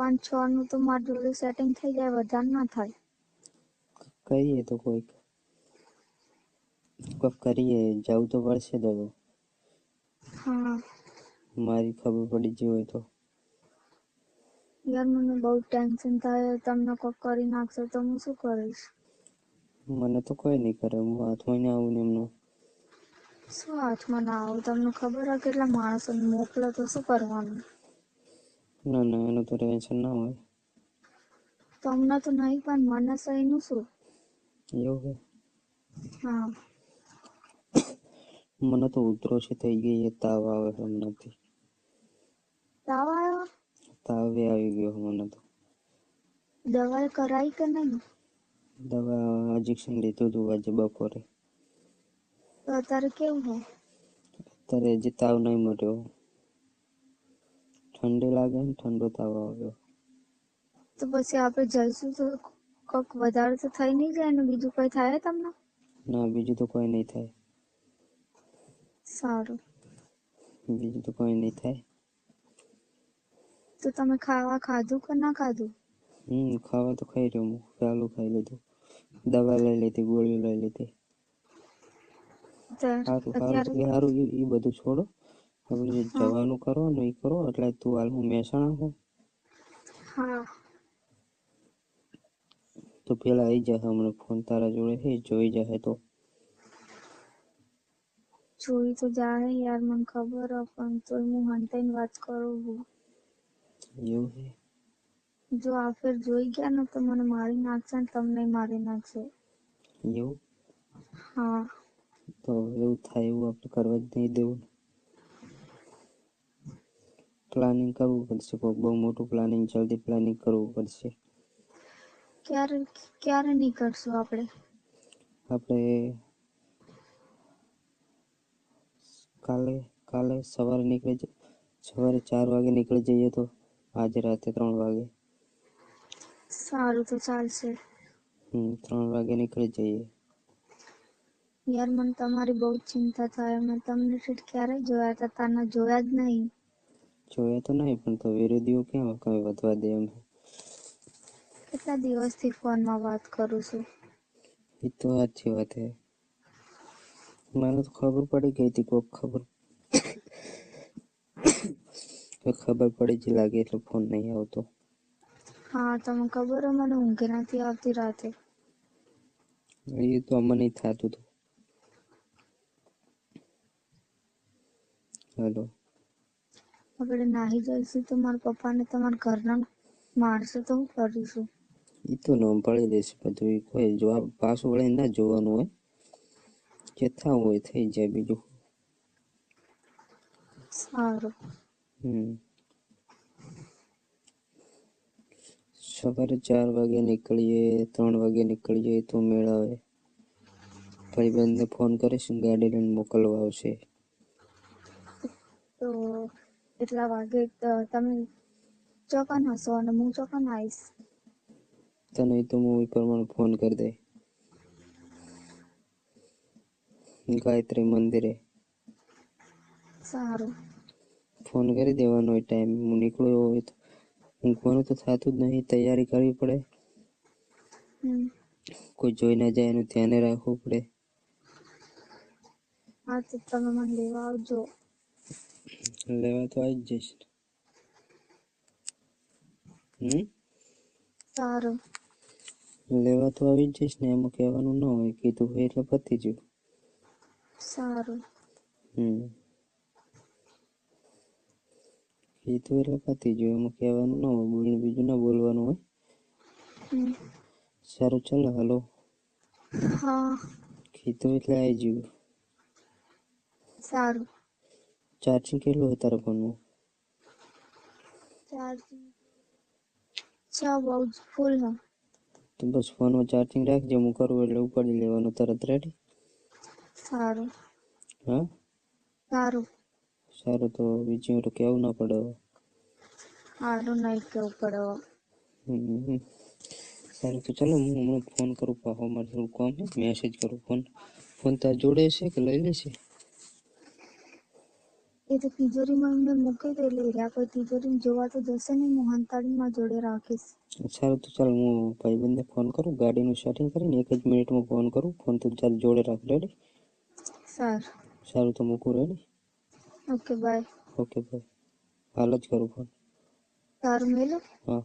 5-6 નું તો મારી જોડે સેટિંગ થઈ જાય, વધારે ના થાય. કહીએ તો કોઈક કરીએ, જવું તો પડશે તો. હા મારી ખબર પડી ગઈ હોય તો. યાર મને બહુ ટેન્શન થાય, તમને કોક કરી નાખશો તો હું શું કરીશ? મને તો કોઈ નહીં કરે, હું હાથમાં ને આવું ને એમનું. શું હાથમાં ના આવું? તમને ખબર હોય કેટલા માણસોને મોકલો તો શું કરવાનું? ના ના, એનું તો ટેન્શન ના હોય. તમને તો નહીં, પણ મને સહીનું શું? એવું કે હા મને તો ઉધરો છે થઈ ગઈ, એ તાવ આવે હમણાંથી. તાવ આવ્યો? તાવ આવી ગયો મને તો. દવાઈ કરાઈ કે નહીં? દવા ઇન્જેક્શન લીધું હતું આજે બપોરે. તો અત્યારે કેવું છે? અત્યારે હજી તાવ નહીં મટ્યો. ઠંડી લાગે ને, ઠંડો તાવ આવ્યો. તો પછી આપણે જઈશું તો કોક વધારે તો થઈ નહીં જાય ને? બીજું કઈ થાય તમને? ના, બીજું તો કોઈ નહીં થાય. સારું. બીજું તો કોઈ નહીં થાય. તો તમે ખાધું કે ના ખાધું? ખાવા તો ખાઈ રહ્યો હું, પહેલું ખાઈ લીધું. દવા લઈ લીધી, ગોળીઓ લઈ લીધી. સારું સારું અત્યારે એ સારું એ બધું છોડો. આપણે જે હા જવાનું કરો ને એ કરો. એટલે તું હાલ હું મહેસાણા છું. હા તો પેલા આવી જશે હમણાં, ફોન તારા જોડે છે, જોઈ જશે તો. જોઈ તો જાય યાર, મને ખબર હે, પણ તોય હું હંતાઈને વાત કરું છું. એવું છે? જો આ ફેર જોઈ ગયા ને તો મને મારી નાખશે ને તમને મારી નાખશે. એવું? હા તો એવું થાય એવું આપણે કરવા જ નહીં દેવું. પ્લાનિંગ કરવું પડશે, કોઈક બહુ મોટું પ્લાનિંગ, જલ્દી પ્લાનિંગ કરવું પડશે. ક્યારે ક્યારે નીકળશું આપણે? આપણે કાલે કાલે સવારે નીકળી જઈએ. સવારે 4 વાગે નીકળી જઈએ તો આજે રાતે 3 વાગે. સારું તો ચાલશે. 3 વાગે નીકળી જઈએ. યાર મને તમારી બહુ ચિંતા થાય. મેં તમને ક્યારેય જોયા હતા, તને જોયા જ નહીં. જોયા તો નહીં, પણ તો વિરોધીઓ ક્યાં કઈ વધવા દે એમ. કેટલા દિવસથી ફોનમાં વાત કરું છું. એ તો સાચી વાત છે. મને તો ખબર પડી ગઈ હતી, ખબર પડી જ લાગે એટલે ફોન નહીં આવતો. હા તમને ખબર હે, મને ઊંઘ નથી આવતી રાતે. એ તો અમને થતું હતું. હેલો. આપણે નાહી જઈશું તો મારા પપ્પાને તમારા ઘરના મારશે તો હું કરીશું? એ તો નોંધ દેશે બધું. કોઈ જવાબ પાછું વળીને ના જોવાનું હોય. જે થવું હોય થઈ જાય બીજું. સારું. હમ સવારે 4 વાગે નીકળીએ, 3 વાગે નીકળીએ તો મેળ આવે. ભાઈબંધને ફોન કરીશ, ગાડી લઈને મોકલવા આવશે. તો એટલા વાગે તમે ચોકન હશો અને હું ચોકન આવીશ? તને તો હું એ પ્રમાણે ફોન કરી દે. ગાયત્રી મંદિરે સારું. ફોન કરી દેવાનો એ ટાઈમ. હું નીકળ્યો હોય તો ઊંઘવાનું તો થતું જ નહીં, તૈયારી કરવી પડે. કોઈ જોઈ ના જાય એનું ધ્યાન રાખવું પડે. હા તો તમે મને લેવા આવજો. લેવા તો આવી જ જઈશ. સારું. લેવા તો આવી જ જઈશ ને, એમાં કહેવાનું ના હોય. કીધું હોય એટલે પતી ગયું. સારું. કીધું એટલે પતી ગયું, એમાં કહેવાનું ના હોય. બીજું ના બોલવાનું હોય. સારું ચાલો, હાલો. હા કીધું એટલે આવી ગયું. સારું. ચાર્જિંગ કેટલું હોય તારા ફોનમાં? ચાર્જિંગ બહુ જ ફૂલ હે. તો બસ ફોનમાં ચાર્જિંગ રાખજે, હું કરું એટલે ઉપાડી લેવાનું તરત. રેડી? સારું. હા સારું. સારું, તો બીજું તો કેવું ના પડે હવે. સારું નહીં કેવું પડે હવે. સારું તો ચાલો, હું હમણાં ફોન કરું. પાછો મારે થોડું કામ છે, મેસેજ કરું. ફોન તાર જોડે છે કે લઈ લેશે? એ તો તિજોરીમાં એમને મૂકી દે એટલે રહ્યા કોઈ તિજોરી જોવા તો જશે નહીં. હું હંતાડીમાં જોડે રાખીશ. સારું તો ચાલ હું ભાઈબંધને ફોન કરું, ગાડીનું સેટિંગ કરીને 1 જ મિનિટમાં ફોન કરું. ફોન તું ચાલ જોડે રાખ. રેડી? સારું. સારું તો મૂકું. Ready? Okay bye. Okay bye. હાલ જ કરું ફોન. સારું મેલું. હા.